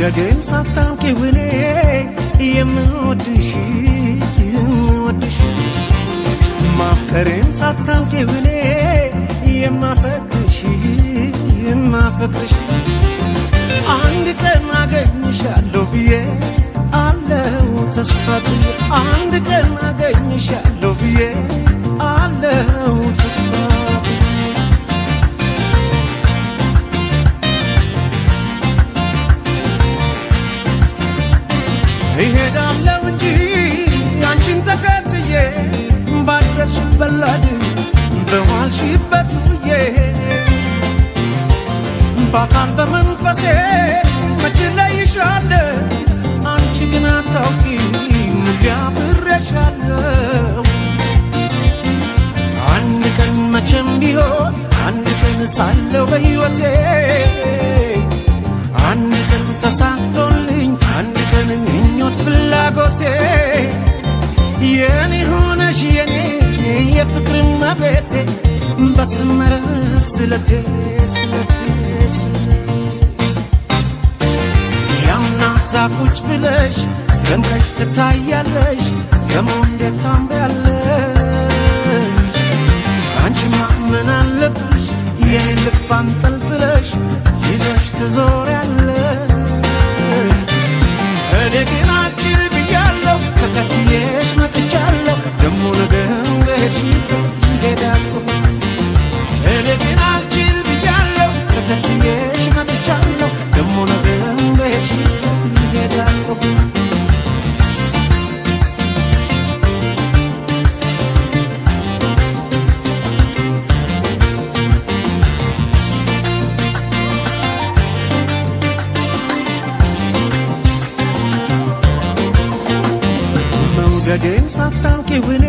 መውደድን ሳታውቂው እኔ የምወድሽ ማፍቀርን ሳታውቂው እኔ የማፈቅርሽ አንድ ቀን አገኝሻለሁ ብዬ አለው ተስፋ ብዬ አንድ ቀን አገኝሻለሁ ብዬ አለው ተስፋ እሄዳለሁ እንጂ አንቺን ተከትዬ ባደርሽበት ላድር በዋልሽበት ውዬ በአካል በመንፈሴ መች እለይሻለሁ አንቺ ግን አታውቂም አብሬሻለሁ አንድ ቀን መቼም ቢሆን አንድ ቀን ሳለሁ በሕይወቴ አንድ ቀን ተሳክቶልኝ አንድ ቀን ምኞት ፍላጎቴ የኔ ሆነሽ የኔ የፍቅር እመቤቴ በሰመረ ስለቴ ያምና ዛቁጭ ብለሽ ገንተሽ ትታያለሽ ደግሞ እንዴት ታምሪያለሽ አንቺማ ምን አለብሽ የኔ ልብ አንጠልጥለሽ ይዘሽ ትዞሪያለሽ እኔ ግን አልችል ብያለሁ ተከትዬሽ መጥቻለሁ ደሞ ነገም በሄድሽበት እሄዳለሁ እኔ ግን አልችል ብያለሁ ተከትዬሽ መጥቻለሁ ደሞ ነገም በሄድሽበት እሄዳለሁ መውደድን ሳታውቂው እኔ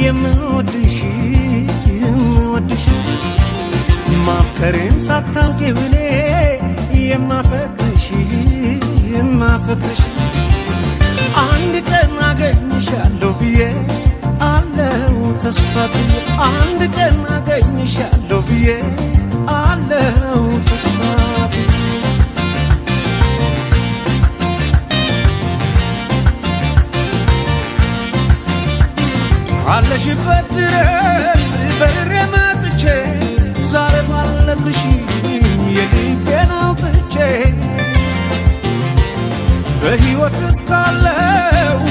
የምወድሽ ማፍቀርን ሳታውቂው እኔ የማፈቅርሽ አንድ ቀን አገኝሻለሁ ብዬ አለው ተስፋ ብዬ አንድ ቀን አገኝሻለሁ ብዬ አለው ተስፋ አለሽበት ድረስ በሬ መጥቼ ዛሬ ባልነግርሽ የልቤን አውጥቼ በሕይወት እስካለው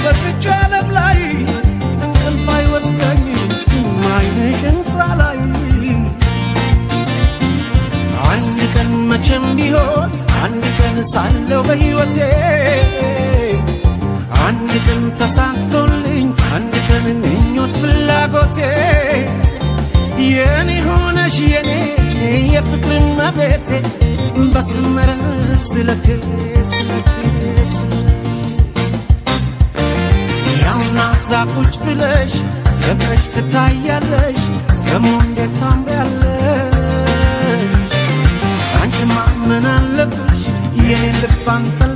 በዚች ዓለም ላይ እንቅልፍ አይወስደኝም ዓይንሽን ሳላይ አንድ ቀን መቼም ቢሆን አንድ ቀን ሳለው በሕይወቴ አንድ ቀን ተሳክቶልኝ አንድ ቀን ምኞት ፍላጎቴ የኔ ሆነሽ የኔ የፍቅር እመቤቴ በሰመረ ስለቴ ያውና ዛቁጭ ብለሽ ገብረሽ ትታያለሽ ደግሞ እንዴት ታምሪያለሽ አንቺማ ምን አለብሽ የኔ ልብ አንጠልጥለሽ